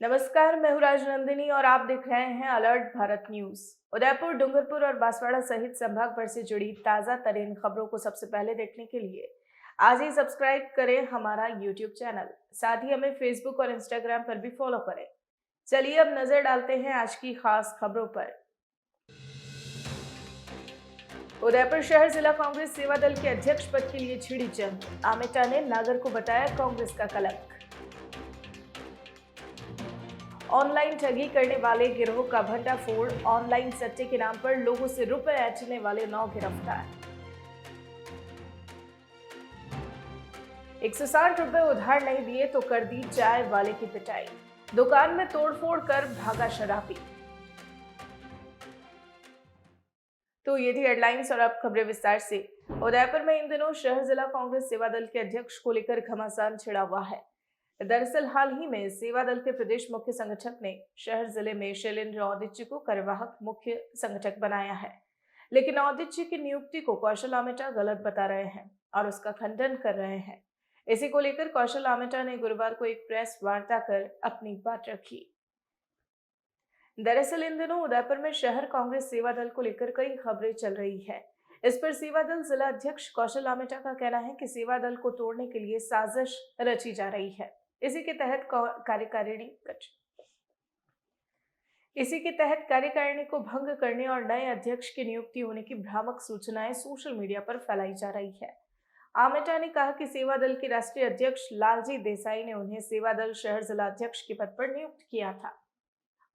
नमस्कार, मैं हूँ राजनंदिनी और आप देख रहे हैं अलर्ट भारत न्यूज। उदयपुर, डूंगरपुर और बांसवाड़ा सहित संभाग भर से जुड़ी ताजा तरीन खबरों को सबसे पहले देखने के लिए आज ही सब्सक्राइब करें हमारा यूट्यूब चैनल। साथ ही हमें फेसबुक और इंस्टाग्राम पर भी फॉलो करें। चलिए अब नजर डालते हैं आज की खास खबरों पर। उदयपुर शहर जिला कांग्रेस सेवा दल के अध्यक्ष पद के लिए छिड़ी जंग। आमेटा ने नागर को बताया कांग्रेस का कलंक। ऑनलाइन ठगी करने वाले गिरोह का भंडाफोड़। ऑनलाइन सट्टे के नाम पर लोगों से रुपए ऐंठने वाले 9 गिरफ्तार। 160 रुपए उधार नहीं दिए तो कर दी चाय वाले की पिटाई। दुकान में तोड़फोड़ कर भागा शराबी। तो ये थी हेडलाइंस और अब खबरें विस्तार से। उदयपुर में इन दिनों शहर जिला कांग्रेस सेवा दल के अध्यक्ष को लेकर घमासान छिड़ा हुआ है। दरअसल हाल ही में सेवा दल के प्रदेश मुख्य संगठक ने शहर जिले में शैलेंद्र औदिच्य को कार्यवाहक मुख्य संगठक बनाया है, लेकिन औदिच्य की नियुक्ति को कौशल आमेटा गलत बता रहे हैं और उसका खंडन कर रहे हैं। इसी को लेकर कौशल आमेटा ने गुरुवार को एक प्रेस वार्ता कर अपनी बात रखी। दरअसल इन दिनों उदयपुर में शहर कांग्रेस सेवा दल को लेकर कई खबरें चल रही है। इस पर सेवा दल जिला अध्यक्ष कौशल आमेटा का कहना है कि सेवा दल को तोड़ने के लिए साजिश रची जा रही है। इसी के तहत कार्यकारिणी को भंग करने और नए अध्यक्ष की नियुक्ति होने की भ्रामक सूचनाएं सोशल मीडिया पर फैलाई जा रही है। आमेटा ने कहा कि सेवा दल के राष्ट्रीय अध्यक्ष लालजी देसाई ने उन्हें सेवा दल शहर जिला अध्यक्ष के पद पर नियुक्त किया था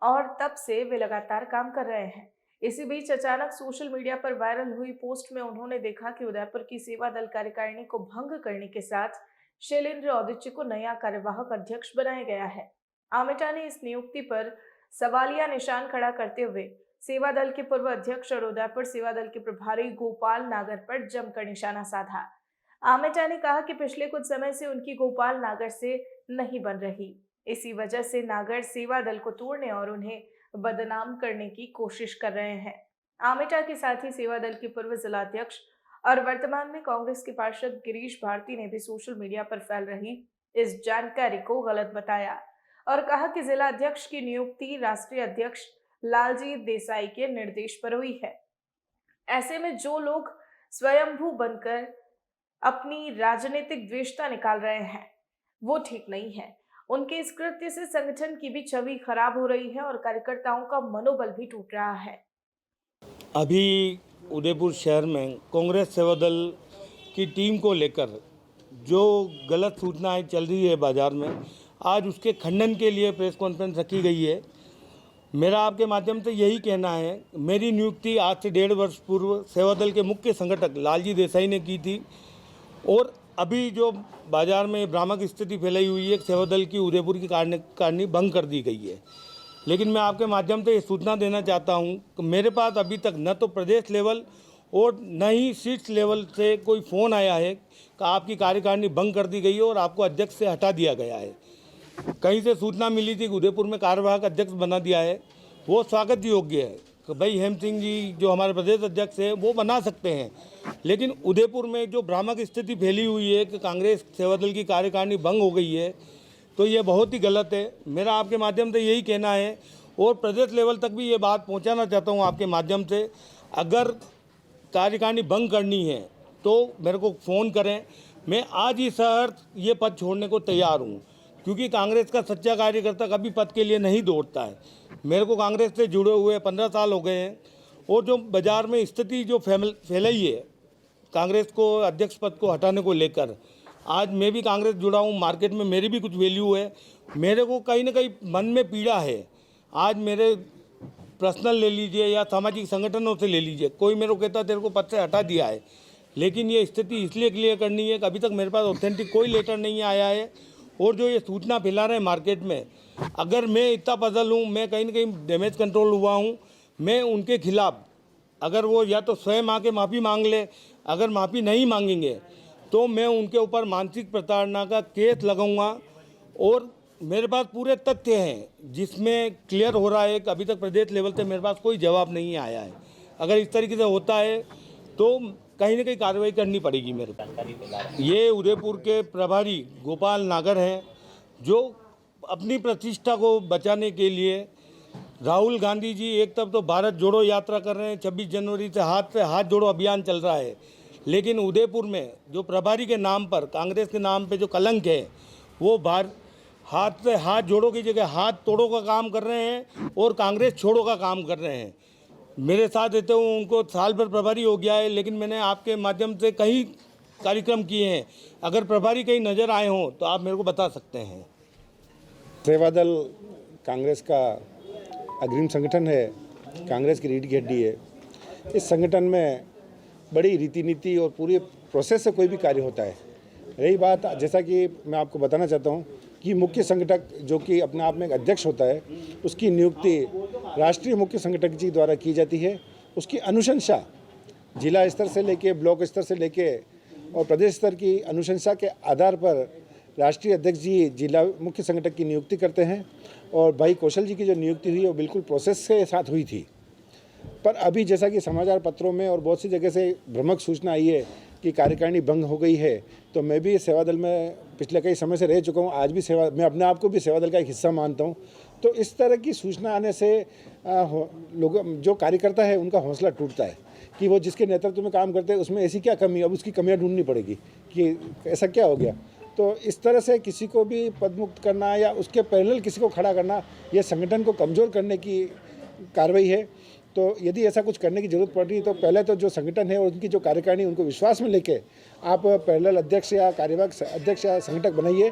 और तब से वे लगातार काम कर रहे हैं। इसी बीच अचानक सोशल मीडिया पर वायरल हुई पोस्ट में उन्होंने देखा कि उदयपुर की सेवा दल कार्यकारिणी को भंग करने के साथ शैलेंद्र औदिच्य को नया कार्यवाहक अध्यक्ष बनाया गया है। आमेटा ने इस नियुक्ति पर सवालिया निशान खड़ा करते हुए सेवा दल के पूर्व अध्यक्ष और उदयपुर सेवा दल के प्रभारी गोपाल नागर पर जमकर निशाना साधा। आमेटा ने कहा कि पिछले कुछ समय से उनकी गोपाल नागर से नहीं बन रही, इसी वजह से नागर सेवा दल को तोड़ने और उन्हें बदनाम करने की कोशिश कर रहे हैं। आमेटा के साथ ही सेवा दल के पूर्व जिलाध्यक्ष और वर्तमान में कांग्रेस के पार्षद गिरीश भारती ने भी सोशल मीडिया पर फैल रही इस जानकारी को गलत बताया और कहा कि जिला अध्यक्ष की नियुक्ति राष्ट्रीय अध्यक्ष लालजी देसाई के निर्देश पर हुई है। ऐसे में जो लोग स्वयंभू बनकर अपनी राजनीतिक द्वेषता निकाल रहे हैं वो ठीक नहीं है। उनके इस कृत्य से संगठन की भी छवि खराब हो रही है और कार्यकर्ताओं का मनोबल भी टूट रहा है। अभी उदयपुर शहर में कांग्रेस सेवा दल की टीम को लेकर जो गलत सूचनाएं चल रही है बाज़ार में, आज उसके खंडन के लिए प्रेस कॉन्फ्रेंस रखी गई है। मेरा आपके माध्यम से यही कहना है, मेरी नियुक्ति आज से 1.5 वर्ष पूर्व सेवा दल के मुख्य संगठक लालजी देसाई ने की थी और अभी जो बाज़ार में भ्रामक स्थिति फैलाई हुई है, सेवा दल की उदयपुर की कार्यकारिणी भंग कर दी गई है। लेकिन मैं आपके माध्यम से ये सूचना देना चाहता हूँ कि मेरे पास अभी तक न तो प्रदेश लेवल और न ही शीर्ष लेवल से कोई फ़ोन आया है कि आपकी कार्यकारिणी भंग कर दी गई है और आपको अध्यक्ष से हटा दिया गया है। कहीं से सूचना मिली थी कि उदयपुर में कार्यवाहक अध्यक्ष बना दिया है, वो स्वागत योग्य है कि भाई हेम सिंह जी जो हमारे प्रदेश अध्यक्ष हैं वो बना सकते हैं। लेकिन उदयपुर में जो भ्रामक स्थिति फैली हुई है कि कांग्रेस सेवा दल की कार्यकारिणी भंग हो गई है, तो ये बहुत ही गलत है। मेरा आपके माध्यम से यही कहना है और प्रदेश लेवल तक भी ये बात पहुंचाना चाहता हूं आपके माध्यम से, अगर कार्यकारिणी भंग करनी है तो मेरे को फ़ोन करें। मैं आज ही शहर ये पद छोड़ने को तैयार हूं, क्योंकि कांग्रेस का सच्चा कार्यकर्ता कभी पद के लिए नहीं दौड़ता है। मेरे को कांग्रेस से जुड़े हुए 15 साल हो गए हैं और जो बाज़ार में स्थिति जो फैलाई है कांग्रेस को अध्यक्ष पद को हटाने को लेकर, आज मैं भी कांग्रेस जुड़ा हूँ, मार्केट में मेरी भी कुछ वैल्यू है। मेरे को कहीं ना कहीं मन में पीड़ा है। आज मेरे पर्सनल ले लीजिए या सामाजिक संगठनों से ले लीजिए, कोई मेरे को कहता तेरे को पद से हटा दिया है, लेकिन ये स्थिति इसलिए क्लियर करनी है कि अभी तक मेरे पास ऑथेंटिक कोई लेटर नहीं आया है। और जो ये सूचना फैला रहे हैं मार्केट में, अगर मैं इतना पजल हूँ, मैं कहीं ना कहीं डैमेज कंट्रोल हुआ हूँ, मैं उनके खिलाफ़, अगर वो या तो स्वयं आके माफ़ी मांग ले, अगर माफ़ी नहीं मांगेंगे तो मैं उनके ऊपर मानसिक प्रताड़ना का केस लगाऊंगा। और मेरे पास पूरे तथ्य हैं जिसमें क्लियर हो रहा है कि अभी तक प्रदेश लेवल से मेरे पास कोई जवाब नहीं आया है। अगर इस तरीके से होता है तो कहीं ना कहीं कार्रवाई करनी पड़ेगी मेरे को। ये उदयपुर के प्रभारी गोपाल नागर हैं जो अपनी प्रतिष्ठा को बचाने के लिए राहुल गांधी जी एक तरफ तो भारत जोड़ो यात्रा कर रहे हैं, 26 जनवरी से हाथ जोड़ो अभियान चल रहा है, लेकिन उदयपुर में जो प्रभारी के नाम पर, कांग्रेस के नाम पे जो कलंक है, वो हाथ जोड़ो की जगह हाथ तोड़ो का काम कर रहे हैं और कांग्रेस छोड़ो का काम कर रहे हैं। मेरे साथ रहते हुए उनको साल भर प्रभारी हो गया है, लेकिन मैंने आपके माध्यम से कई कार्यक्रम किए हैं। अगर प्रभारी कहीं नज़र आए हों तो आप मेरे को बता सकते हैं। सेवादल कांग्रेस का अग्रिम संगठन है, कांग्रेस की रीढ़ की हड्डी है। इस संगठन में बड़ी रीति नीति और पूरी प्रोसेस से कोई भी कार्य होता है। रही बात, जैसा कि मैं आपको बताना चाहता हूँ कि मुख्य संगठक जो कि अपने आप में एक अध्यक्ष होता है, उसकी नियुक्ति राष्ट्रीय मुख्य संगठक जी द्वारा की जाती है। उसकी अनुशंसा जिला स्तर से लेके ब्लॉक स्तर से लेके और प्रदेश स्तर की अनुशंसा के आधार पर राष्ट्रीय अध्यक्ष जी जिला मुख्य संगठक की नियुक्ति करते हैं। और भाई कौशल जी की जो नियुक्ति हुई वो बिल्कुल प्रोसेस के साथ हुई थी। पर अभी जैसा कि समाचार पत्रों में और बहुत सी जगह से भ्रामक सूचना आई है कि कार्यकारिणी भंग हो गई है, तो मैं भी सेवादल में पिछले कई समय से रह चुका हूँ। आज भी मैं अपने आप को भी सेवादल का एक हिस्सा मानता हूँ। तो इस तरह की सूचना आने से लोग जो कार्यकर्ता है उनका हौसला टूटता है कि वो जिसके नेतृत्व में काम करते हैं उसमें ऐसी क्या कमी, अब उसकी कमियां ढूंढनी पड़ेगी कि ऐसा क्या हो गया। तो इस तरह से किसी को भी पदमुक्त करना या उसके पैरेलल किसी को खड़ा करना, यह संगठन को कमज़ोर करने की कार्रवाई है। तो यदि ऐसा कुछ करने की ज़रूरत पड़ रही है तो पहले तो जो संगठन है और उनकी जो कार्यकारिणी उनको विश्वास में लेके आप पैरेलल अध्यक्ष या कार्यवाहक अध्यक्ष या संगठक बनाइए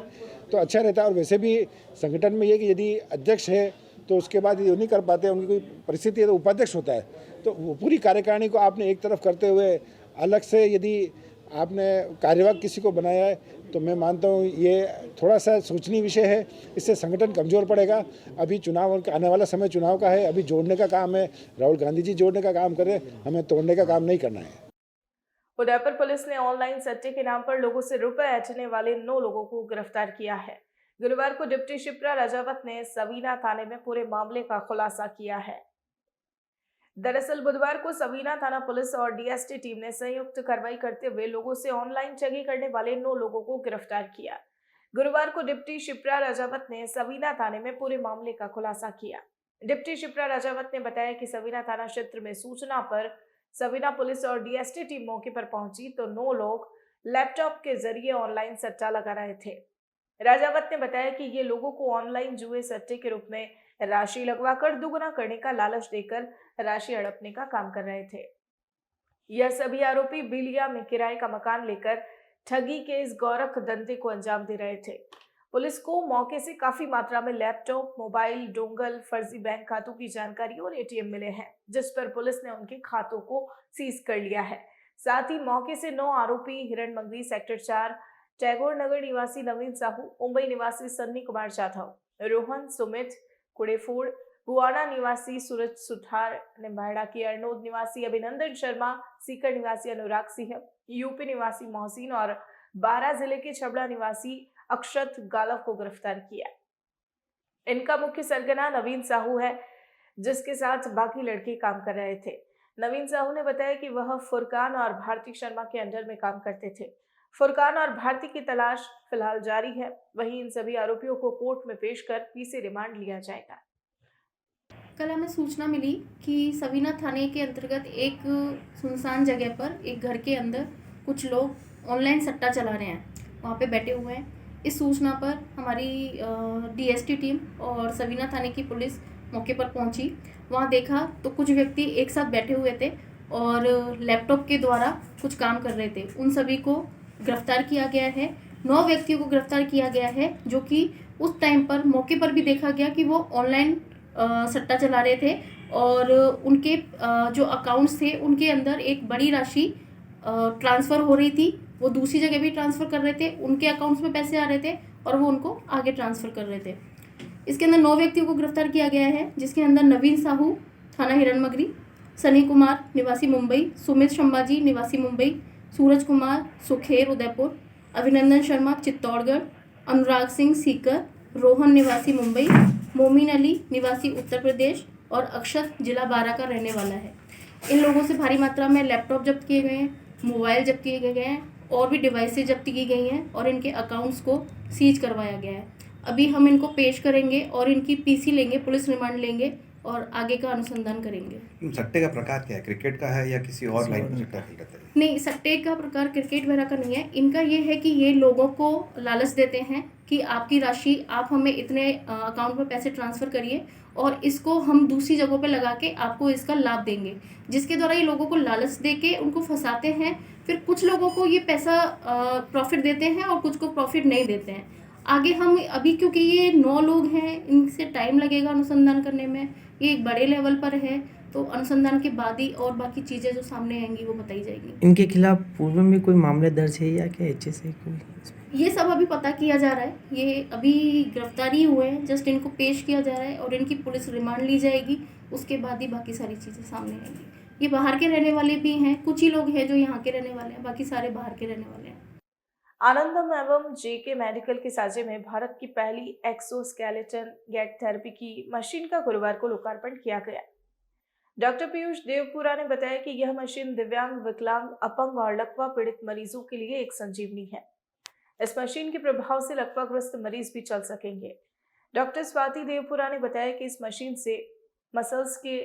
तो अच्छा रहता है। और वैसे भी संगठन में ये कि यदि अध्यक्ष है तो उसके बाद ये नहीं कर पाते, उनकी कोई परिस्थिति है तो उपाध्यक्ष होता है। तो वो पूरी कार्यकारिणी को आपने एक तरफ करते हुए अलग से यदि आपने कार्यवाहक किसी को बनाया है तो मैं मानता हूँ ये थोड़ा सा सोचनीय विषय है। इससे संगठन कमज़ोर पड़ेगा। अभी चुनाव, आने वाला समय चुनाव का है, अभी जोड़ने का काम है। राहुल गांधी जी जोड़ने का काम करें, हमें तोड़ने का काम नहीं करना है। उदयपुर पुलिस ने ऑनलाइन सट्टे के नाम पर लोगों से रुपए ऐंठने वाले 9 लोगों को गिरफ्तार किया है। गुरुवार को डिप्टी शिप्रा राजावत ने सवीना थाने में पूरे मामले का खुलासा किया है। दरअसल बुधवार को सवीना थाना पुलिस और डीएसटी टीम ने संयुक्त कार्रवाई करते हुए लोगों से ऑनलाइन ठगी करने वाले 9 लोगों को गिरफ्तार किया। गुरुवार को डिप्टी शिप्रा राजावत ने सवीना थाने में पूरे मामले का खुलासा किया। डिप्टी शिप्रा राजावत ने बताया कि सवीना थाना क्षेत्र में सूचना पर सवीना पुलिस और डीएसटी टीम मौके पर पहुंची तो 9 लोग लैपटॉप के जरिए ऑनलाइन सट्टा लगा रहे थे। राजावत ने बताया कि ये लोगों को ऑनलाइन जुए सट्टे के रूप में राशि लगवाकर दुगुना करने का लालच देकर राशि हड़पने का काम कर रहे थे। यह सभी आरोपी बिलिया में किराए का मकान लेकर ठगी के इस गौरख धंधे को अंजाम दे रहे थे। पुलिस को मौके से काफी मात्रा में लैपटॉप, मोबाइल, डोंगल, फर्जी बैंक खातों की जानकारी और एटीएम मिले हैं, जिस पर पुलिस ने उनके खातों को सीज कर लिया है। साथ ही मौके से 9 आरोपी हिरणमंगरी सेक्टर 4 टैगोर नगर निवासी नवीन साहू, मुंबई निवासी सन्नी कुमार जाधव, रोहन सुमित कुड़ेफोड़, बुआना निवासी सूरज सुथार, निम्बाड़ा की अर्नोद निवासी अभिनंदन शर्मा, सीकर निवासी अनुराग सिंह, यूपी निवासी मोहसिन और 12 जिले के छबड़ा निवासी अक्षत गालव को गिरफ्तार किया। इनका मुख्य सरगना नवीन साहू है, जिसके साथ बाकी लड़के काम कर रहे थे। नवीन साहू ने बताया कि वह फुरकान और भारती शर्मा के अंडर में काम करते थे। फुरकान और भारती की तलाश फिलहाल जारी है। वहीं इन सभी आरोपियों को कोर्ट में पेश कर पीसी रिमांड लिया जाएगा। कल हमें सूचना मिली कि सवीना थाने के अंतर्गत एक सुनसान जगह पर एक घर के अंदर कुछ लोग ऑनलाइन सट्टा चला रहे हैं, वहाँ पे बैठे हुए हैं। इस सूचना पर हमारी डीएसटी टीम और सवीना थाने की पुलिस मौके पर पहुंची। वहाँ देखा तो कुछ व्यक्ति एक साथ बैठे हुए थे और लैपटॉप के द्वारा कुछ काम कर रहे थे। उन सभी को गिरफ्तार किया गया है। 9 व्यक्तियों को गिरफ्तार किया गया है, जो कि उस टाइम पर मौके पर भी देखा गया कि वो ऑनलाइन सट्टा चला रहे थे और उनके जो अकाउंट्स थे उनके अंदर एक बड़ी राशि ट्रांसफ़र हो रही थी। वो दूसरी जगह भी ट्रांसफ़र कर रहे थे, उनके अकाउंट्स में पैसे आ रहे थे और वो उनको आगे ट्रांसफ़र कर रहे थे। इसके अंदर 9 व्यक्तियों को गिरफ्तार किया गया है, जिसके अंदर नवीन साहू थाना हिरणमगरी, सनी कुमार निवासी मुंबई, सुमित शंबाजी निवासी मुंबई, सूरज कुमार सुखेर उदयपुर, अभिनंदन शर्मा चित्तौड़गढ़, अनुराग सिंह सीकर, रोहन निवासी मुंबई, मोमिन अली निवासी उत्तर प्रदेश और अक्षत जिला 12 का रहने वाला है। इन लोगों से भारी मात्रा में लैपटॉप जब्त किए गए हैं, मोबाइल जब्त किए गए हैं और भी डिवाइसेज जब्त की गई हैं और इनके अकाउंट्स को सीज करवाया गया है। अभी हम इनको पेश करेंगे और इनकी पीसी लेंगे, पुलिस रिमांड लेंगे और आगे का अनुसंधान करेंगे। सट्टे का प्रकार क्या है, क्रिकेट का है या किसी और लाइन में सट्टा खेल रहे थे? नहीं, सट्टे का प्रकार क्रिकेट वगैरह का नहीं है। इनका ये है कि ये लोगों को लालच देते हैं कि आपकी राशि, आप हमें इतने अकाउंट में पैसे ट्रांसफ़र करिए और इसको हम दूसरी जगहों पे लगा के आपको इसका लाभ देंगे, जिसके द्वारा ये लोगों को लालच दे के उनको फंसाते हैं। फिर कुछ लोगों को ये पैसा प्रॉफिट देते हैं और कुछ को प्रॉफिट नहीं देते हैं। आगे हम अभी, क्योंकि ये 9 लोग हैं, इनसे टाइम लगेगा अनुसंधान करने में, ये एक बड़े लेवल पर है, तो अनुसंधान के बाद ही और बाकी चीज़ें जो सामने आएंगी वो बताई जाएगी। इनके खिलाफ पूर्व में कोई मामले दर्ज है या क्या एच से कोई? ये सब अभी पता किया जा रहा है, ये अभी गिरफ्तारी हुए हैं, जस्ट इनको पेश किया जा रहा है और इनकी पुलिस रिमांड ली जाएगी, उसके बाद ही बाकी सारी चीज़ें सामने आएंगी। ये बाहर के रहने वाले भी हैं, कुछ ही लोग हैं जो यहाँ के रहने वाले हैं, बाकी सारे बाहर के रहने वाले हैं। आनंदम एवं जेके मेडिकल के साझे में भारत की पहली एक्सोस्केलेटन गेट थेरेपी की मशीन का गुरुवार को लोकार्पण किया गया। डॉक्टर पीयूष देवपुरा ने बताया कि यह मशीन दिव्यांग, विकलांग, अपंग और लकवा पीड़ित मरीजों के लिए एक संजीवनी है। इस मशीन के प्रभाव से लकवाग्रस्त मरीज भी चल सकेंगे। डॉक्टर स्वाति देवपुरा ने बताया कि इस मशीन से मसल्स के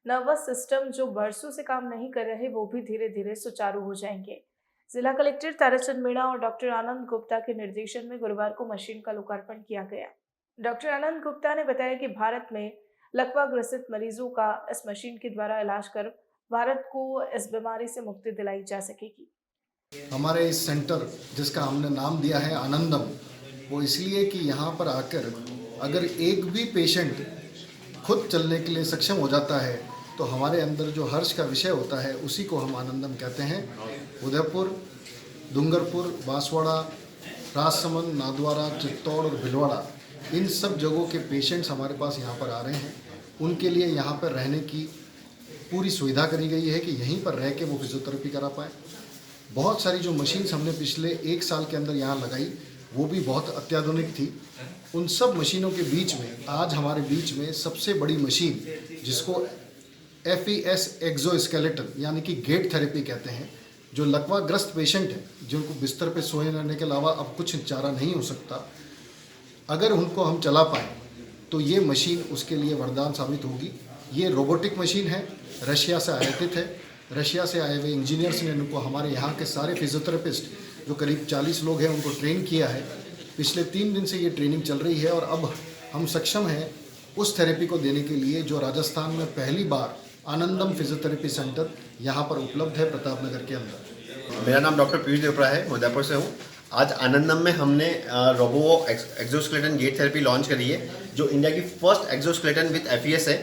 नर्वस सिस्टम जो बरसों से काम नहीं कर रहे वो भी धीरे धीरे सुचारू हो जाएंगे। जिला कलेक्टर ताराचंद मीणा और डॉक्टर आनंद गुप्ता के निर्देशन में गुरुवार को मशीन का लोकार्पण किया गया। डॉक्टर आनंद गुप्ता ने बताया कि भारत में लकवा ग्रसित मरीजों का इस मशीन के द्वारा इलाज कर भारत को इस बीमारी से मुक्ति दिलाई जा सकेगी। हमारे इस सेंटर, जिसका हमने नाम दिया है आनंदम, वो इसलिए कि यहाँ पर आकर अगर एक भी पेशेंट खुद चलने के लिए सक्षम हो जाता है तो हमारे अंदर जो हर्ष का विषय होता है उसी को हम आनंदम कहते हैं। उदयपुर, डूंगरपुर, बांसवाड़ा, राजसमंद, नादवारा, चित्तौड़ और भिलवाड़ा, इन सब जगहों के पेशेंट्स हमारे पास यहाँ पर आ रहे हैं। उनके लिए यहाँ पर रहने की पूरी सुविधा करी गई है कि यहीं पर रह के वो फिजियोथेरेपी करा पाएँ। बहुत सारी जो मशीन्स हमने पिछले 1 साल के अंदर यहाँ लगाई वो भी बहुत अत्याधुनिक थी। उन सब मशीनों के बीच में आज हमारे बीच में सबसे बड़ी मशीन, जिसको FES एक्सोस्केलेटन यानी कि गेट थेरेपी कहते हैं, जो लकवाग्रस्त पेशेंट हैं जिनको बिस्तर पे सोए रहने के अलावा अब कुछ चारा नहीं हो सकता, अगर उनको हम चला पाएँ तो ये मशीन उसके लिए वरदान साबित होगी। ये रोबोटिक मशीन है, रशिया से आयातित है। रशिया से आए हुए इंजीनियर्स ने इनको हमारे यहाँ के सारे फिजियोथेरेपिस्ट, जो करीब 40 लोग हैं, उनको ट्रेन किया है। पिछले 3 दिन से ये ट्रेनिंग चल रही है और अब हम सक्षम हैं उस थेरेपी को देने के लिए जो राजस्थान में पहली बार आनंदम फिजियोथेरेपी सेंटर यहाँ पर उपलब्ध है, प्रतापनगर के अंदर। मेरा नाम डॉक्टर पीयूष देवपुरा है, उदयपुर से हूँ। आज आनंदम में हमने robo exoskeleton gait therapy launch करी है, जो इंडिया की फर्स्ट एक्सोस्केलेटन विद FES है।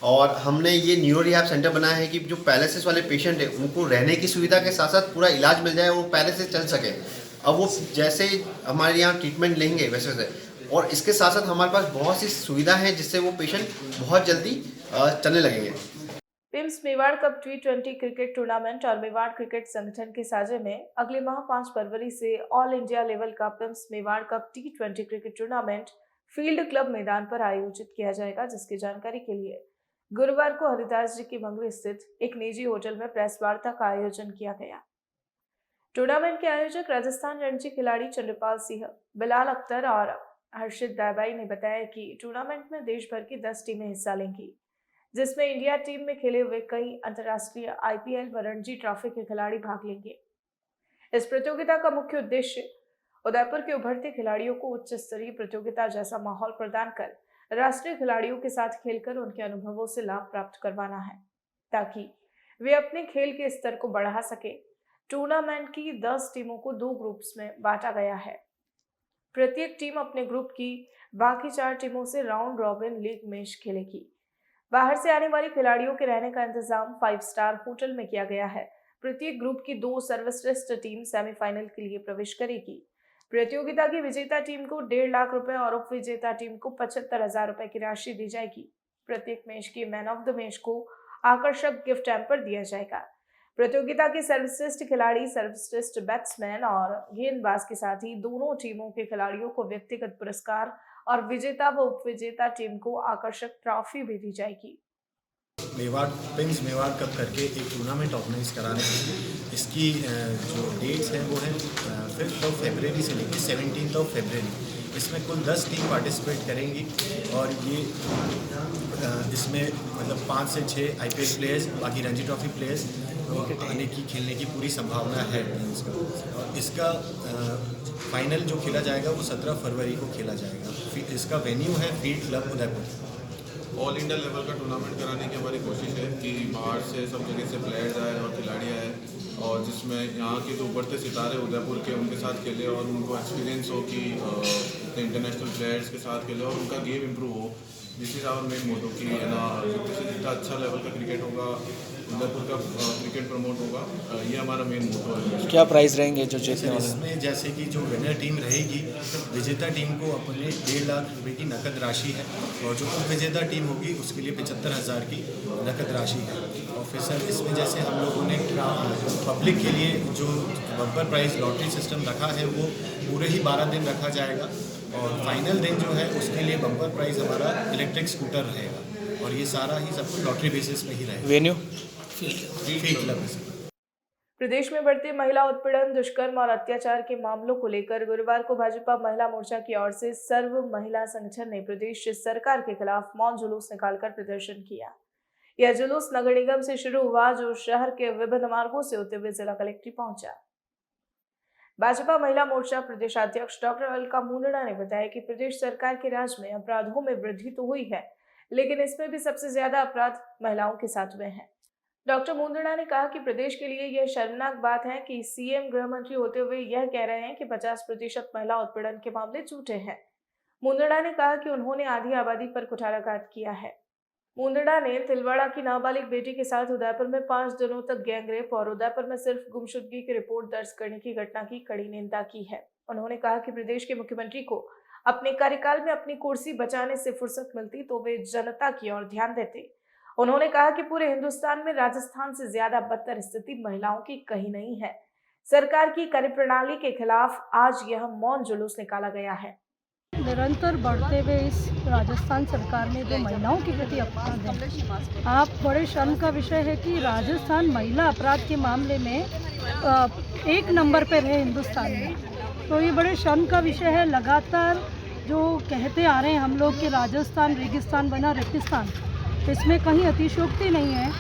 और हमने ये न्यूरो रिहैब सेंटर बनाया है कि जो पैरालिसिस वाले पेशेंट है उनको रहने की सुविधा के साथ साथ पूरा इलाज मिल जाए और वो पहले से चल सके। अब वो जैसे हमारे यहाँ ट्रीटमेंट लेंगे वैसे से, और इसके साथ साथ हमारे पास बहुत सी सुविधा है जिससे वो पेशेंट बहुत जल्दी चलने लगेंगे। PIMS Mewar cup T20 cricket tournament और मेवाड़ क्रिकेट संगठन के साझे में अगले माह 5 फरवरी से ऑल इंडिया लेवल का PIMS Mewar cup T20 cricket tournament field club मैदान पर आयोजित किया जाएगा, जिसकी जानकारी के लिए गुरुवार को हरिदास जी की मंगली स्थित एक निजी होटल में प्रेस वार्ता का आयोजन किया गया। टूर्नामेंट के आयोजक राजस्थान रणजी खिलाड़ी चंद्रपाल सिंह, बिलाल अख्तर और हर्षित दाबाई ने बताया कि टूर्नामेंट में देश भर की 10 टीमें हिस्सा लेंगी, जिसमें इंडिया टीम में खेले हुए कई अंतर्राष्ट्रीय IPL व रणजी ट्रॉफी के खिलाड़ी भाग लेंगे। इस प्रतियोगिता का मुख्य उद्देश्य उदयपुर के उभरते खिलाड़ियों को उच्च स्तरीय प्रतियोगिता जैसा माहौल प्रदान कर राष्ट्रीय खिलाड़ियों के साथ खेलकर उनके अनुभवों से लाभ प्राप्त करवाना है, ताकि वे अपने खेल के स्तर को बढ़ा सके। टूर्नामेंट की 10 टीमों को 2 ग्रुप्स में बांटा गया है। प्रत्येक टीम अपने ग्रुप की बाकी 4 टीमों से राउंड रॉबिन लीग मैच खेलेगी। बाहर से आने वाले खिलाड़ियों के रहने का इंतजाम 5 स्टार होटल में किया गया है। प्रत्येक ग्रुप की 2 सर्वश्रेष्ठ टीम सेमीफाइनल के लिए प्रवेश करेगी। प्रतियोगिता की विजेता टीम को 1.5 लाख रुपए और उप विजेता टीम को 75,000 रुपए की राशि दी जाएगी। प्रत्येक मैच के मैन ऑफ द मैच को आकर्षक गिफ्ट हैम्पर दिया जाएगा। प्रतियोगिता के सर्वश्रेष्ठ खिलाड़ी, सर्वश्रेष्ठ बैट्समैन और गेंदबाज के साथ ही दोनों टीमों के खिलाड़ियों को व्यक्तिगत पुरस्कार और विजेता व उप विजेता टीम को आकर्षक ट्रॉफी भी दी जाएगी। मेवाड़ प्रिंस मेवाड़ कप करके एक टूर्नामेंट ऑर्गेनाइज करा रहे हैं। इसकी जो डेट्स हैं वो हैं 5 फरवरी से लेकर 17 फरवरी। इसमें कुल 10 टीम पार्टिसिपेट करेंगी और ये इसमें मतलब 5 से 6 IPL प्लेयर्स, बाकी रणजी ट्रॉफी प्लेयर्स आने की खेलने की पूरी संभावना है टीम्स का। और इसका फाइनल जो खेला जाएगा वो 17 फरवरी को खेला जाएगा। इसका वेन्यू है field club Udaipur. All India level का टूर्नामेंट कराने की हमारी कोशिश है कि बाहर से सब जगह से प्लेयर्स आए और खिलाड़ी आए और जिसमें यहाँ के जो उभरते सितारे उदयपुर के उनके साथ खेले और उनको एक्सपीरियंस हो कि इंटरनेशनल प्लेयर्स के साथ खेले और उनका गेम इम्प्रूव हो। This is our main motto कि है ना, जितना अच्छा लेवल का क्रिकेट होगा उदयपुर का क्रिकेट प्रमोट होगा, ये हमारा मेन मोटो है। क्या प्राइस रहेंगे जो जीतने वाले? इसमें जैसे कि जो विनर टीम रहेगी, विजेता टीम को अपने 1.5 लाख रुपए की नकद राशि है और जो उप विजेता टीम होगी उसके लिए 75,000 की नकद राशि है। और फिर सर इसमें जैसे हम लोगों ने पब्लिक के लिए जो बम्पर प्राइज लॉटरी सिस्टम रखा है वो पूरे ही 12 दिन रखा जाएगा और फाइनल दिन जो है उसके लिए बम्पर प्राइज हमारा इलेक्ट्रिक स्कूटर रहेगा और ये सारा ही सब कुछ लॉटरी बेसिस पे ही रहेगा। Venue field club. प्रदेश में बढ़ते महिला उत्पीड़न, दुष्कर्म और अत्याचार के मामलों को लेकर गुरुवार को भाजपा महिला मोर्चा की ओर से सर्व महिला संगठन ने प्रदेश सरकार के खिलाफ मौन जुलूस निकालकर प्रदर्शन किया। यह जुलूस नगर निगम से शुरू हुआ जो शहर के विभिन्न मार्गों से होते हुए जिला कलेक्ट्रेट पहुंचा। भाजपा महिला मोर्चा प्रदेशाध्यक्ष डॉक्टर अलका मुंदड़ा ने बताया कि प्रदेश सरकार के राज में अपराधों में वृद्धि तो हुई है, लेकिन इसमें भी सबसे ज्यादा अपराध महिलाओं के साथ हुए हैं। डॉक्टर मुंदड़ा ने कहा कि प्रदेश के लिए यह शर्मनाक बात है कि सीएम गृह मंत्री होते हुए यह कह रहे हैं कि 50% महिला उत्पीड़न के मामले झूठे हैं। मुंदड़ा ने कहा कि उन्होंने आधी आबादी पर कुठाराघात किया है। मुंदड़ा ने तिलवाड़ा की नाबालिग बेटी के साथ उदयपुर में 5 दिनों तक गैंगरेप और उदयपुर में सिर्फ गुमशुदगी की रिपोर्ट दर्ज करने की घटना की कड़ी निंदा की है। उन्होंने कहा कि प्रदेश के मुख्यमंत्री को अपने कार्यकाल में अपनी कुर्सी बचाने से फुर्सत मिलती तो वे जनता की ओर ध्यान देते। उन्होंने कहा कि पूरे हिंदुस्तान में राजस्थान से ज्यादा बदतर स्थिति महिलाओं की कहीं नहीं है। सरकार की कार्यप्रणाली के खिलाफ आज यह मौन जुलूस निकाला गया है। निरंतर बढ़ते हुए इस राजस्थान सरकार में जो महिलाओं के प्रति अपराध है, आप बड़े शर्म का विषय है कि राजस्थान महिला अपराध के मामले में 1 नंबर पर है हिंदुस्तान में। तो ये बड़े शर्म का विषय है। लगातार जो कहते आ रहे हैं हम लोग कि राजस्थान रेगिस्तान बना रेगिस्तान, इसमें कहीं अतिशयोक्ति नहीं है।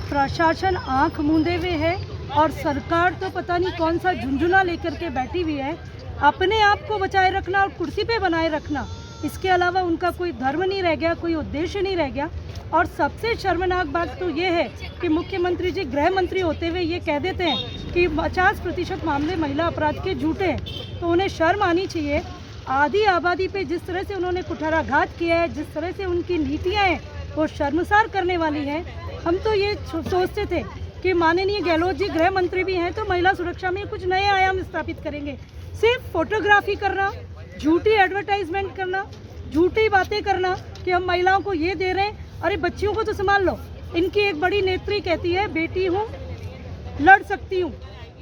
प्रशासन आंख मूंदे हुए है और सरकार तो पता नहीं कौन सा झुंझुना लेकर के बैठी हुई है। अपने आप को बचाए रखना और कुर्सी पे बनाए रखना, इसके अलावा उनका कोई धर्म नहीं रह गया, कोई उद्देश्य नहीं रह गया। और सबसे शर्मनाक बात तो ये है कि मुख्यमंत्री जी गृह मंत्री होते हुए ये कह देते हैं कि 50% मामले महिला अपराध के झूठे हैं। तो उन्हें शर्म आनी चाहिए। आधी आबादी पे जिस तरह से उन्होंने कुठाराघात किया है, जिस तरह से उनकी नीतियाँ हैं वो शर्मसार करने वाली है। हम तो ये सोचते थे कि माननीय गहलोत जी गृह मंत्री भी हैं तो महिला सुरक्षा में कुछ नए आयाम स्थापित करेंगे। सिर्फ फोटोग्राफी करना, झूठी एडवर्टाइजमेंट करना, झूठी बातें करना कि हम महिलाओं को ये दे रहे हैं। अरे बच्चियों को तो संभाल लो। इनकी एक बड़ी नेत्री कहती है बेटी हूँ लड़ सकती हूँ,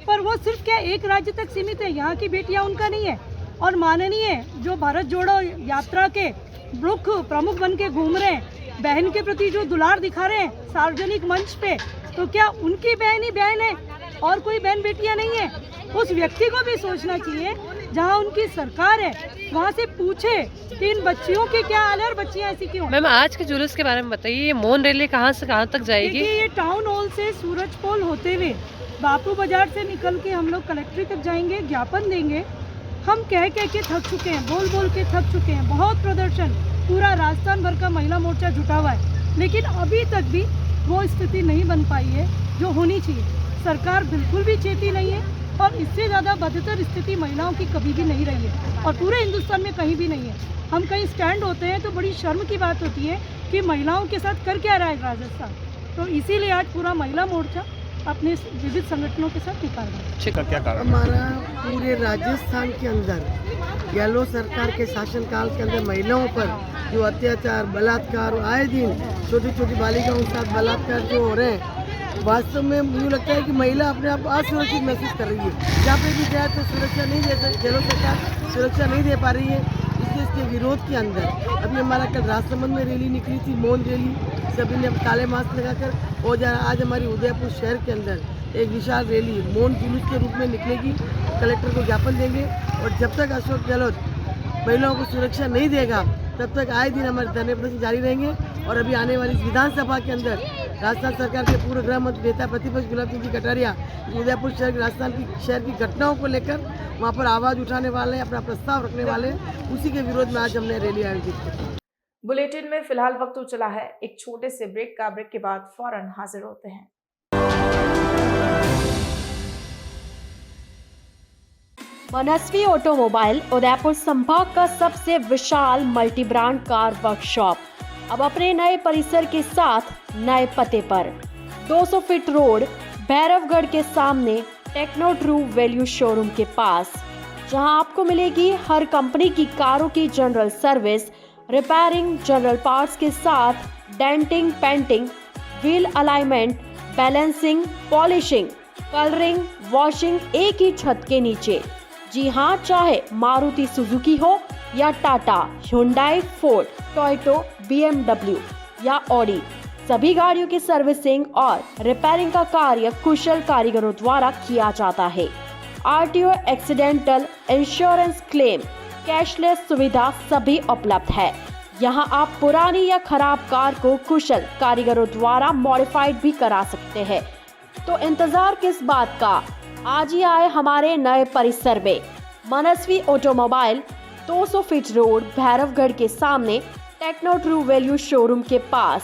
पर वो सिर्फ क्या एक राज्य तक सीमित है? यहाँ की बेटियाँ उनका नहीं है। और माननीय जो भारत जोड़ो यात्रा के प्रमुख बन के घूम रहे हैं, बहन के प्रति जो दुलार दिखा रहे हैं सार्वजनिक मंच पे, तो क्या उनकी बहन ही बहन है और कोई बहन बेटियां नहीं है? उस व्यक्ति को भी सोचना चाहिए जहां उनकी सरकार है वहां से पूछे कि इन बच्चियों की क्या हाल है और बच्चियां ऐसी क्यों। मैम आज के जुलूस के बारे में बताइए, ये मौन रैली कहां से कहां तक जाएगी? देखिए ये टाउन हॉल से सूरज पोल होते हुए बापू बाजार से निकल के हम लोग कलेक्ट्रेट तक जाएंगे, ज्ञापन देंगे। हम कह के थक चुके हैं, बोल बोल के थक चुके हैं। बहुत प्रदर्शन, पूरा राजस्थान भर का महिला मोर्चा जुटा हुआ है, लेकिन अभी तक भी वो स्थिति नहीं बन पाई है जो होनी चाहिए। सरकार बिल्कुल भी चेती नहीं है और इससे ज़्यादा बदतर स्थिति महिलाओं की कभी भी नहीं रही है और पूरे हिंदुस्तान में कहीं भी नहीं है। हम कहीं स्टैंड होते हैं तो बड़ी शर्म की बात होती है कि महिलाओं के साथ कर क्या रहा है राजस्थान। तो इसीलिए आज पूरा महिला मोर्चा अपने विविध संगठनों के साथ निकाल रहा है। क्या कारण? हमारा पूरे राजस्थान के अंदर गहलोत सरकार के शासनकाल के अंदर महिलाओं पर जो अत्याचार, बलात्कार, आए दिन छोटी छोटी बालिकाओं के साथ बलात्कार जो हो रहे हैं, वास्तव में मुझे लगता है कि महिला अपने आप असुरक्षित महसूस कर रही है। जहाँ पे भी जाए तो सुरक्षा नहीं दे सकती, गहलोत सरकार सुरक्षा नहीं दे पा रही है। इसलिए इसके विरोध के अंदर अभी हमारा कल राजसमंद में रैली निकली थी, मौन रैली। सभी ने काले मास्क लगाकर और आज हमारी उदयपुर शहर के अंदर एक विशाल रैली मौन जुलूस के रूप में निकलेगी। कलेक्टर को ज्ञापन देंगे और जब तक अशोक गहलोत महिलाओं को सुरक्षा नहीं देगा तब तक आए दिन हमारे धरने प्रदर्शन जारी रहेंगे। और अभी आने वाली विधानसभा के अंदर राजस्थान सरकार के पूर्व गृह मंत्री नेता प्रतिपक्ष गुलाब चंद जी कटारिया उदयपुर शहर राजस्थान की शहर की घटनाओं को लेकर वहाँ पर आवाज़ उठाने वाले हैं, अपना प्रस्ताव रखने वाले हैं। उसी के विरोध में आज हमने रैली आयोजित की। बुलेटिन में फिलहाल वक्त हो चला है एक छोटे से ब्रेक का। ब्रेक के बाद फौरन हाजिर होते हैं। मनस्वी ऑटोमोबाइल उदयपुर संभाग का सबसे विशाल मल्टी ब्रांड कार वर्कशॉप अब अपने नए परिसर के साथ नए पते पर 200 फीट रोड भैरवगढ़ के सामने टेक्नो ट्रू वैल्यू शोरूम के पास, जहां आपको मिलेगी हर कंपनी की कारों की general service, repairing, general parts के साथ denting, painting, wheel alignment, balancing, polishing, colouring, washing एक ही छत के नीचे। जी हाँ, चाहे मारुति सुजुकी हो या Tata, Hyundai, Ford, Toyota, BMW या ऑडी, सभी गाड़ियों की सर्विसिंग और रिपेयरिंग का कार्य कुशल कारीगरों द्वारा किया जाता है। RTO, accidental, insurance claim, cashless सुविधा सभी उपलब्ध है। यहाँ आप पुरानी या खराब कार को कुशल कारीगरों द्वारा मॉडिफाइड भी करा सकते हैं। तो इंतजार किस बात का, आज ही आए हमारे नए परिसर में। मनस्वी ऑटोमोबाइल 200 फीट रोड भैरवगढ़ के सामने टेक्नो ट्रू वैल्यू शोरूम के पास,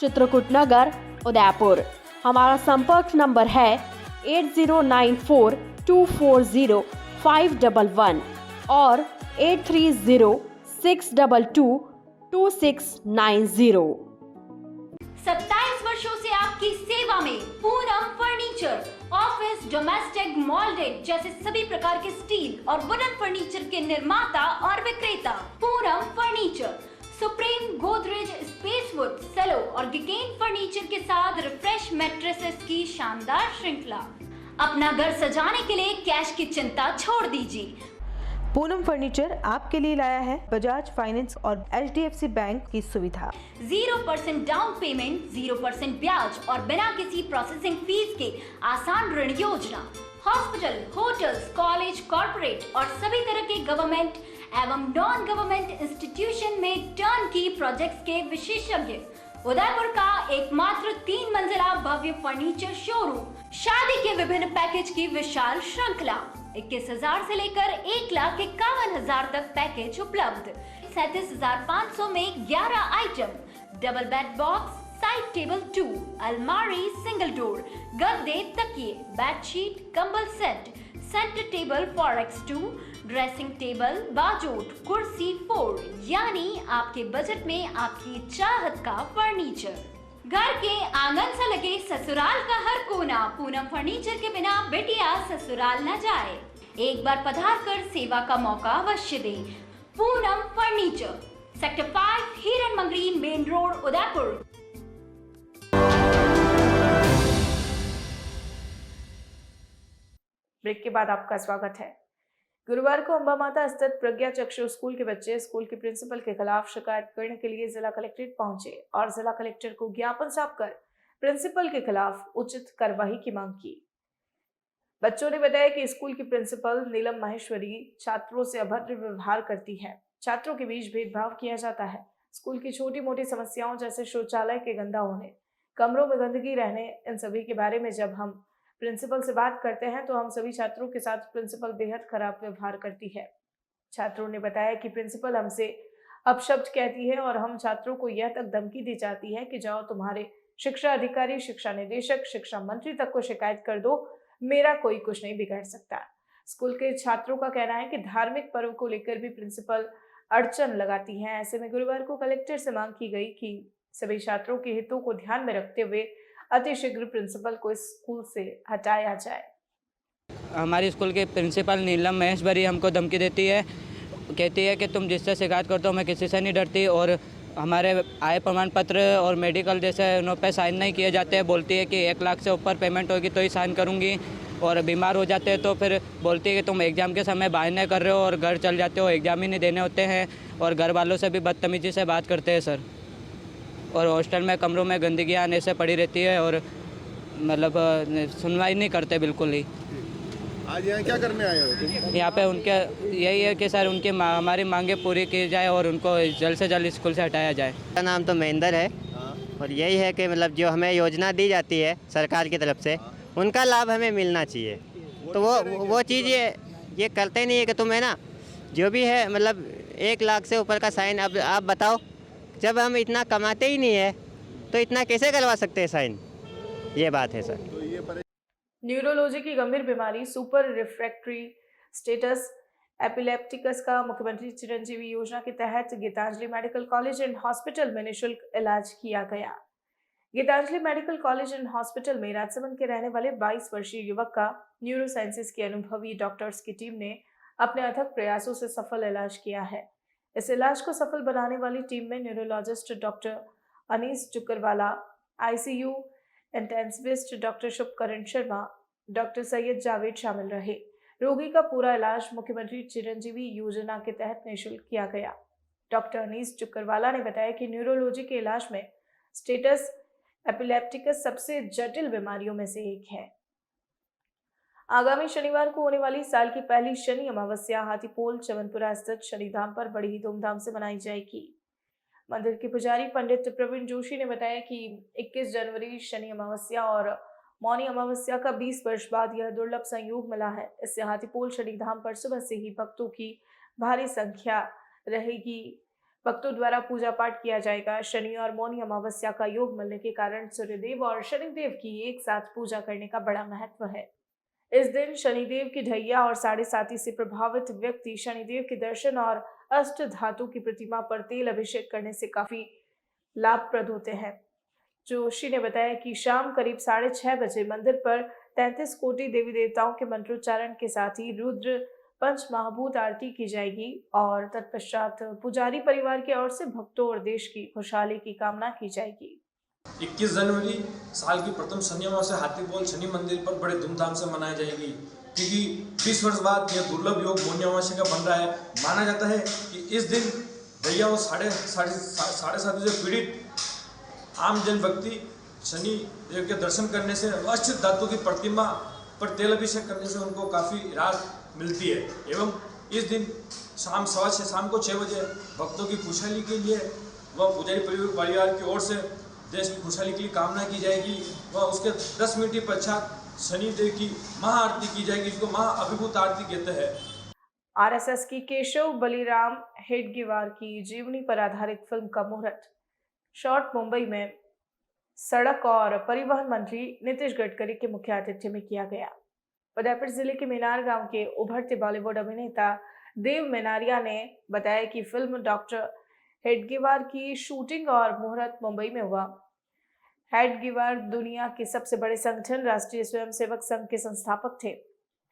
चित्रकूट नगर, उदयपुर। हमारा संपर्क नंबर है 8094240511 और 8306222690। 27 वर्षों से आपकी सेवा में पूनम फर्नीचर, ऑफिस, डोमेस्टिक, मॉल्डेड जैसे सभी प्रकार के स्टील और वुडन फर्नीचर के निर्माता और विक्रेता। Poonam furniture supreme, Godrej, Spacewood, Cello और गिकेन फर्नीचर के साथ रिफ्रेश मैट्रेसेस की शानदार श्रृंखला। अपना घर सजाने के लिए कैश की चिंता छोड़ दीजिए। पूनम फर्नीचर आपके लिए लाया है बजाज फाइनेंस और HDFC बैंक की सुविधा। 0% डाउन पेमेंट, 0% ब्याज और बिना किसी प्रोसेसिंग फीस के आसान ऋण योजना। हॉस्पिटल, होटल्स, कॉलेज, कॉर्पोरेट और सभी तरह के गवर्नमेंट एवं नॉन गवर्नमेंट इंस्टीट्यूशन में टर्न की प्रोजेक्ट्स के विशेषज्ञ। उदयपुर का एकमात्र 3 मंजिला भव्य फर्नीचर शोरूम। शादी के विभिन्न पैकेज की विशाल श्रृंखला। 21,000 से लेकर 1,51,000 तक पैकेज उपलब्ध। 37,500 में 11 item, double bed box, side table 2, अलमारी, सिंगल डोर, गद्दे, तकिए, बेडशीट, कंबल set, centre table 4x2, dressing table, बाजोट, कुर्सी 4, यानी आपके बजट में आपकी चाहत का फर्नीचर। घर के आंगन से लगे ससुराल का हर कोना। पूनम फर्नीचर के बिना बेटिया ससुराल न जाए। एक बार पधार कर सेवा का मौका अवश्य दें। Poonam furniture, sector 5, Hiran Magri, main road, Udaipur. Break के बाद आपका स्वागत है। गुरुवार को अंबा माता स्थित प्रज्ञा चक्षु स्कूल के बच्चे स्कूल के प्रिंसिपल के खिलाफ शिकायत करने के लिए जिला कलेक्ट्रेट पहुंचे और जिला कलेक्टर को ज्ञापन सौंपकर प्रिंसिपल के खिलाफ उचित कार्रवाई की मांग की। बच्चों ने बताया कि स्कूल की प्रिंसिपल नीलम माहेश्वरी छात्रों से अभद्र व्यवहार करती है। छात्रों के बीच भेदभाव किया जाता है। स्कूल की छोटी मोटी समस्याओं जैसे शौचालय के गंदा होने, कमरों में गंदगी रहने, इन सभी के बारे में जब हम प्रिंसिपल से बात करते हैं तो हम सभी छात्रों के साथ प्रिंसिपल बेहद खराब व्यवहार करती है। छात्रों ने बताया कि प्रिंसिपल हमसे अपशब्द कहती है और हम छात्रों को यह तक धमकी दी जाती है कि जाओ तुम्हारे शिक्षा अधिकारी, शिक्षा निदेशक, शिक्षा मंत्री तक को शिकायत कर दो, मेरा कोई कुछ नहीं बिगाड़ सकता। स्कूल के छात्रों का कहना है कि धार्मिक पर्व को लेकर भी प्रिंसिपल अड़चन लगाती हैं। ऐसे में गुरुवार को कलेक्टर से मांग की गई कि सभी छात्रों के हितों को ध्यान में रखते हुए अतिशीघ्र प्रिंसिपल को इस स्कूल से हटाया जाए। हमारी स्कूल के प्रिंसिपल नीलम महेश्वरी हमको धमकी देती है, कहती है कि तुम जिससे शिकायत करते हो मैं किसी से नहीं डरती और हमारे आय प्रमाण पत्र और मेडिकल जैसे उन पर साइन नहीं किए जाते हैं। बोलती है कि 1 लाख से ऊपर पेमेंट होगी तो ही साइन करूँगी और बीमार हो जाते हैं तो फिर बोलती है कि तुम एग्ज़ाम के समय बहाने कर रहे हो और घर चल जाते हो, एग्ज़ाम ही नहीं देने होते हैं और घर वालों से भी बदतमीजी से बात करते हैं। सर और हॉस्टल में कमरों में गंदगी आने से पड़ी रहती है और मतलब सुनवाई नहीं करते बिल्कुल ही। आज यहाँ क्या करने आए हो तुम? यहाँ पे उनके यही है कि सर उनकी हमारी मांगे पूरी की जाए और उनको जल्द से जल्द स्कूल से हटाया जाए। मेरा नाम तो महेंद्र है और यही है कि मतलब जो हमें योजना दी जाती है सरकार की तरफ से उनका लाभ हमें मिलना चाहिए। तो वो चीज़ ये करते नहीं है कि तुम्हें ना जो भी है मतलब 1 लाख से ऊपर का साइन। अब आप बताओ, जब हम इतना कमाते ही नहीं है तो इतना कैसे करवा सकते हैं साइन? ये बात है सर। न्यूरोलॉजी की गंभीर बीमारी सुपर रिफ्रैक्टरी स्टेटस एपिलेप्टिकस का मुख्यमंत्री चिरंजीवी योजना के तहत Gitanjali medical college and hospital में निःशुल्क इलाज किया गया। Gitanjali medical college and hospital में राजसमंद के रहने वाले 22 वर्षीय युवक का न्यूरोसाइंसेज की अनुभवी डॉक्टर्स की टीम ने अपने अथक प्रयासों से सफल इलाज किया है। इस इलाज को सफल बनाने वाली टीम में neurologist doctor Anis Chukarwala, ICU intensivist doctor Shubhkaran Sharma, doctor Syed Javed शामिल रहे। रोगी का पूरा इलाज मुख्यमंत्री चिरंजीवी योजना के तहत निःशुल्क किया गया। डॉक्टर अनीस चुकरवाला ने बताया कि न्यूरोलॉजी के इलाज में स्टेटस एपिलेप्टिकस सबसे जटिल बीमारियों में से एक है। आगामी शनिवार को होने वाली साल की पहली शनि अमावस्या हाथीपोल चमनपुरा स्थित शनिधाम पर बड़ी ही धूमधाम से मनाई जाएगी। मंदिर के पुजारी पंडित प्रवीण जोशी ने बताया कि 21 जनवरी शनि अमावस्या और मौनी अमावस्या का 20 वर्ष बाद यह दुर्लभ संयोग मिला है। इससे हाथीपोल शनिधाम पर सुबह से ही भक्तों की भारी संख्या रहेगी। भक्तों द्वारा पूजा पाठ किया जाएगा। शनि और मौनी अमावस्या का योग मिलने के कारण सूर्यदेव और शनिदेव की एक साथ पूजा करने का बड़ा महत्व है। इस दिन शनिदेव की ढैया और 7.5 से प्रभावित व्यक्ति शनिदेव के दर्शन और अष्ट धातु की प्रतिमा पर तेल अभिषेक करने से काफी लाभप्रद होते हैं। जोशी ने बताया कि शाम करीब 6:30 बजे मंदिर पर 33 कोटि देवी देवताओं के मंत्रोच्चारण के साथ ही रुद्र पंच महाभूत आरती की जाएगी और तत्पश्चात पुजारी परिवार की ओर से भक्तों और देश की खुशहाली की कामना की जाएगी। 21 जनवरी साल की प्रथम शनि अमावस्या हाथीपोल शनि मंदिर पर बड़े धूमधाम से मनाई जाएगी, क्योंकि 20 वर्ष बाद यह दुर्लभ योग मौनी अमावस्या का बन रहा है। माना जाता है कि इस दिन भैया वो 7.5 से पीड़ित आम जन व्यक्ति शनि देव के दर्शन करने से अष्ट धातु की प्रतिमा पर तेल अभिषेक करने से उनको काफ़ी राहत मिलती है। एवं इस दिन शाम 6 बजे भक्तों की खुशहाली के लिए वह पुजारी परिवार की ओर से देश की खुशहाली के लिए कामना की जाएगी। वह उसके 10 मिनट के पश्चात शनि देव की महाआरती की जाएगी, जिसको महाअभिभूत आरती कहते हैं। आरएसएस की केशव बलिराम हेडगेवार की जीवनी पर आधारित फिल्म का मुहूर्त शॉट मुंबई में सड़क और परिवहन मंत्री नीतीश गडकरी के मुख्य आतिथ्य में किया गया। उदयपुर जिले के मीनार गांव के उभरते बॉलीवुड अभिनेता देव मेनारिया ने बताया कि फिल्म डॉक्टर हेडगेवार की शूटिंग और मुहूर्त मुंबई में हुआ। हेडगेवार दुनिया के सबसे बड़े संगठन राष्ट्रीय स्वयंसेवक संघ के संस्थापक थे।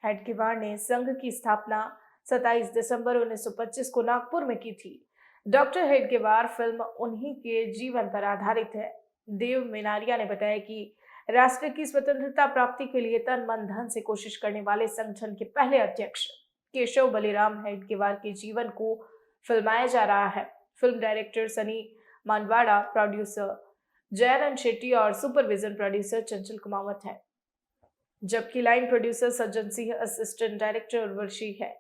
हेडगेवार ने संघ की स्थापना 27 दिसंबर 1925 को नागपुर में की थी। डॉक्टर हेडगेवार फिल्म उन्हीं के जीवन पर आधारित है। देव मेनारिया ने बताया कि राष्ट्र की स्वतंत्रता प्राप्ति के लिए तन मन धन से कोशिश करने वाले संगठन के पहले अध्यक्ष केशव बलिराम हेडगेवार के जीवन को फिल्माया जा रहा है। Film director Sunny Manwada, producer Jaynand Shetty और सुपरविजन प्रोड्यूसर चंचल कुमावत है, जबकि line producer Sajjan Singh, assistant director Urvashi है।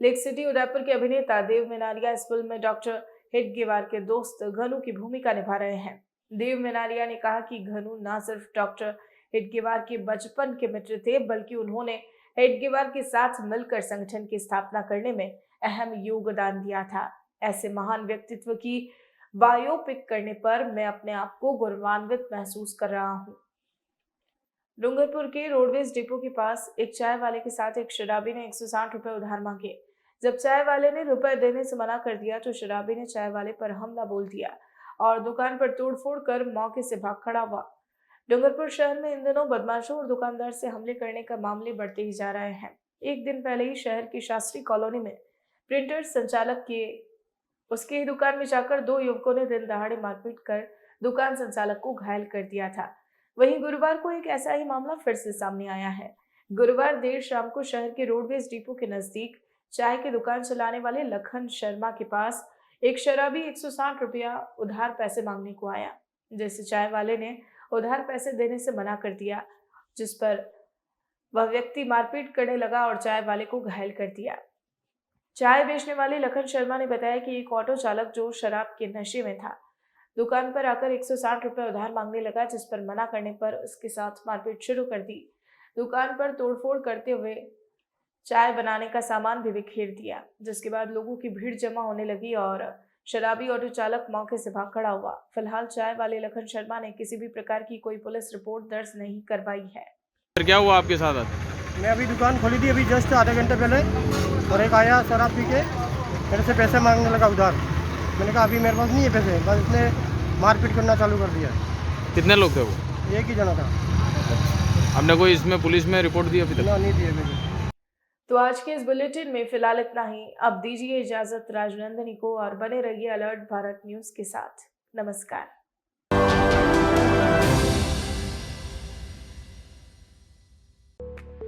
लेक सिटी उदयपुर के अभिनेता देव मेनारिया इस फिल्म में डॉक्टर हेडगेवार के दोस्त घनु की भूमिका निभा रहे हैं। देव मेनारिया ने कहा कि घनु न सिर्फ डॉक्टर हेडगेवार के बचपन के मित्र थे, बल्कि उन्होंने हेडगेवार के साथ मिलकर संगठन की स्थापना करने में अहम योगदान दिया था। ऐसे महान व्यक्तित्व की बायोपिक करने पर मैं अपने आप को गौरवान्वित महसूस कर रहा हूँ। डूंगरपुर के रोडवेज डिपो के पास एक चाय वाले के साथ एक शराबी ने 160 रुपए उधार मांगे। जब चाय वाले ने रुपए देने से मना कर दिया तो शराबी ने चाय वाले पर हमला बोल दिया और दुकान पर तोड़फोड़ कर मौके से भाग खड़ा हुआ। डूंगरपुर शहर में इन दिनों बदमाशों और दुकानदार से हमले करने का मामले बढ़ते ही जा रहे हैं। एक दिन पहले ही शहर की शास्त्री कॉलोनी में प्रिंटर संचालक के उसके ही दुकान में जाकर 2 युवकों ने दिन दहाड़े मारपीट कर दुकान संचालक को घायल कर दिया था। वहीं गुरुवार को एक ऐसा ही मामला फिर से सामने आया है। गुरुवार देर शाम को शहर के रोडवेज डिपो के नजदीक चाय की दुकान चलाने वाले लखन शर्मा के पास एक शराबी 160 रुपया उधार पैसे मांगने को आया। जिसे चाय वाले ने उधार पैसे देने से मना कर दिया, जिस पर वह व्यक्ति मारपीट करने लगा और चाय वाले को घायल कर दिया। चाय बेचने वाले लखन शर्मा ने बताया कि एक ऑटो चालक जो शराब के नशे में था, दुकान पर आकर 160 रुपए उधार मांगने लगा, जिस पर मना करने पर उसके साथ मारपीट शुरू कर दी। दुकान पर तोड़फोड़ करते हुए चाय बनाने का सामान भी बिखेर दिया, जिसके बाद लोगों की भीड़ जमा होने लगी और शराबी ऑटो चालक मौके से भाग खड़ा हुआ। फिलहाल चाय वाले लखन शर्मा ने किसी भी प्रकार की कोई पुलिस रिपोर्ट दर्ज नहीं करवाई है। क्या हुआ आपके साथ? मैं अभी दुकान खोली थी, अभी जस्ट आधे घंटे पहले, और एक आया शराब पी के मेरे से पैसे मांगने लगा उधार। मैंने कहा अभी मेरे पास नहीं है पैसे, बस इसने मारपीट करना चालू कर दिया। कितने लोग थे वो? एक ही जना था। आपने कोई इसमें पुलिस में रिपोर्ट दी अभी तक? नहीं दी है मुझे। तो आज के इस बुलेटिन में फिलहाल इतना ही। अब दीजिए इजाजत राजनंदनी को और बने रहिए अलर्ट भारत न्यूज के साथ। नमस्कार।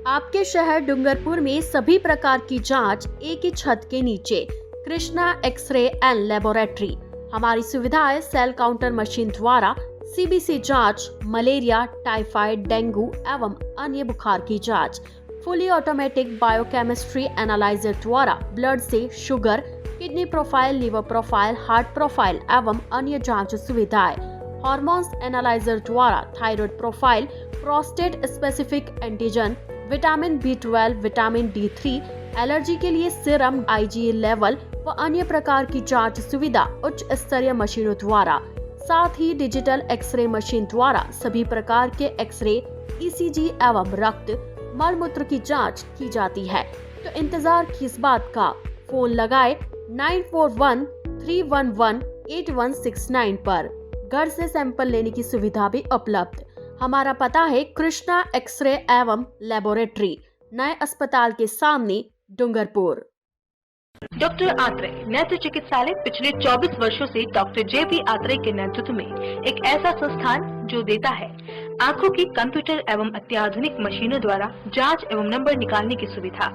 आपके शहर डूंगरपुर में सभी प्रकार की जांच एक ही छत के नीचे। Krishna x-ray and laboratory. हमारी सुविधाएं सेल काउंटर मशीन द्वारा सीबीसी जांच, मलेरिया, टाइफाइड, डेंगू एवं अन्य बुखार की जांच। फुली ऑटोमेटिक बायोकेमिस्ट्री एनालाइजर द्वारा ब्लड से sugar, kidney profile, liver profile, heart profile एवं अन्य जांच सुविधाएं। हार्मोन्स एनालाइजर द्वारा thyroid profile, prostate specific antigen, vitamin B12, vitamin D3, allergy के लिए सीरम, IgE लेवल व अन्य प्रकार की जांच सुविधा उच्च स्तरीय मशीनों द्वारा। साथ ही डिजिटल एक्सरे मशीन द्वारा सभी प्रकार के एक्सरे, ECG एवं रक्त, मल मूत्र की जांच की जाती है। तो इंतजार किस बात का? फोन लगाए 9413118169 पर। घर से सैंपल लेने की सुविधा भी उपलब्ध। हमारा पता है कृष्णा एक्सरे एवं लेबोरेटरी, नए अस्पताल के सामने, डूंगरपुर। डॉक्टर आत्रे नेत्र चिकित्सालय पिछले 24 वर्षों से डॉक्टर JP आत्रे के नेतृत्व में एक ऐसा संस्थान जो देता है आंखों की कंप्यूटर एवं अत्याधुनिक मशीनों द्वारा जांच एवं नंबर निकालने की सुविधा,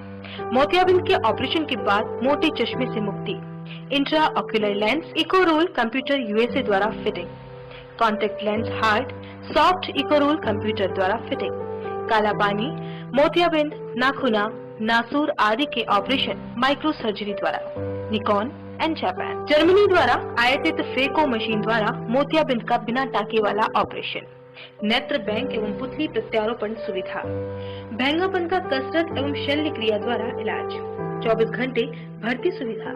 मोतियाबिंद के ऑपरेशन के बाद मोटे चश्मे से मुक्ति, इंट्रा ऑक्यूलर लेंस इको रोल कंप्यूटर USA द्वारा fitting, contact lens hard soft इको रोल कंप्यूटर द्वारा फिटिंग, काला पानी, मोतियाबिंद, नाखूना, नासूर आदि के ऑपरेशन माइक्रो सर्जरी द्वारा, निकॉन एंड जापान, जर्मनी द्वारा आयातित फेको मशीन द्वारा मोतियाबिंद का बिना टाके वाला ऑपरेशन, नेत्र बैंक एवं पुतली प्रत्यारोपण सुविधा, भैंगापन का कसरत एवं शल्य क्रिया द्वारा इलाज, 24 घंटे भर्ती सुविधा,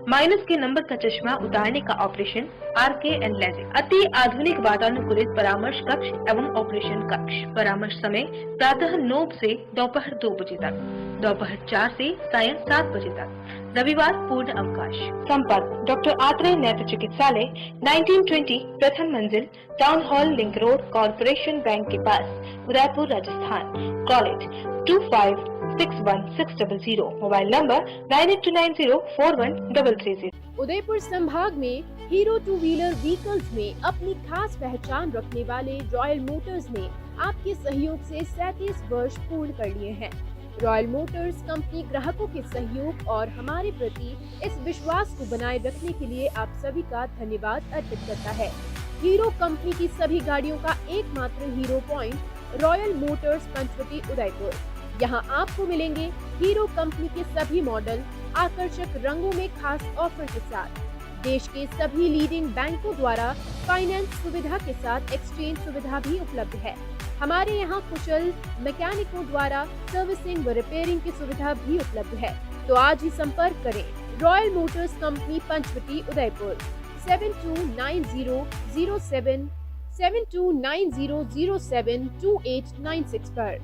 माइनस के नंबर का चश्मा उतारने का ऑपरेशन, RK एंड लेजिक, अति आधुनिक वातानुकूलित परामर्श कक्ष एवं ऑपरेशन कक्ष। परामर्श समय प्रातः 9 से दोपहर 2 बजे तक, दोपहर 4 से सायं 7 बजे तक, रविवार पूर्ण अवकाश। संपर्क डॉक्टर आत्रे नेत्र चिकित्सालय 1920 प्रथम मंजिल, town hall link road, corporation bank के पास, Udaipur Rajasthan. College 256160, mobile number 9829041330। Udaipur संभाग में हीरो 2 व्हीलर व्हीकल्स में अपनी खास पहचान रखने वाले रॉयल मोटर्स ने आपके सहयोग से 37 वर्ष पूर्ण कर लिए हैं। रॉयल मोटर्स कंपनी ग्राहकों के सहयोग और हमारे प्रति इस विश्वास को बनाए रखने के लिए आप सभी का धन्यवाद अर्पित करता है। हीरो कंपनी की सभी गाड़ियों का एकमात्र Hero point Royal Motors Panchavati Udaipur. यहाँ आपको मिलेंगे हीरो कंपनी के सभी मॉडल आकर्षक रंगों में खास ऑफर के साथ। देश के सभी लीडिंग बैंकों द्वारा फाइनेंस सुविधा के साथ एक्सचेंज सुविधा भी उपलब्ध है। हमारे यहाँ कुशल मैकेनिकों द्वारा सर्विसिंग व रिपेयरिंग की सुविधा भी उपलब्ध है। तो आज ही संपर्क करें Royal Motors company Panchavati Udaipur 7290072896 पर।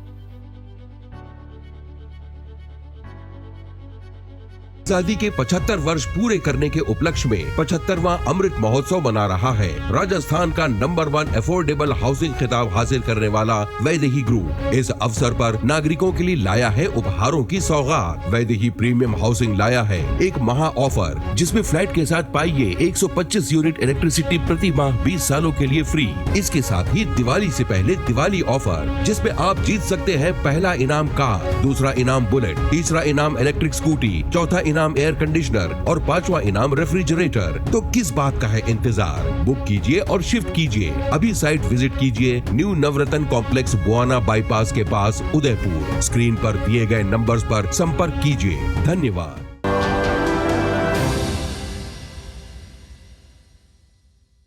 आजादी के 75 वर्ष पूरे करने के उपलक्ष्य में 75वां अमृत महोत्सव मना रहा है। राजस्थान का नंबर 1 अफोर्डेबल हाउसिंग खिताब हासिल करने वाला वैदेही ग्रुप इस अवसर पर नागरिकों के लिए लाया है उपहारों की सौगात। वैदेही प्रीमियम हाउसिंग लाया है एक महा ऑफर, जिसमें फ्लैट के साथ पाइए 125 यूनिट इलेक्ट्रिसिटी प्रति माह 20 सालों के लिए फ्री। इसके साथ ही दिवाली से पहले दिवाली ऑफर, जिसमें आप जीत सकते हैं पहला इनाम कार, दूसरा इनाम बुलेट, तीसरा इनाम इलेक्ट्रिक स्कूटी, चौथा इनाम एयर कंडीशनर और 5वां इनाम रेफ्रिजरेटर। तो किस बात का है इंतजार? बुक कीजिए और शिफ्ट कीजिए। अभी साइट विजिट कीजिए न्यू नवरत्न कॉम्प्लेक्स बुआना बाईपास के पास उदयपुर। स्क्रीन पर दिए गए नंबर्स पर संपर्क कीजिए। धन्यवाद।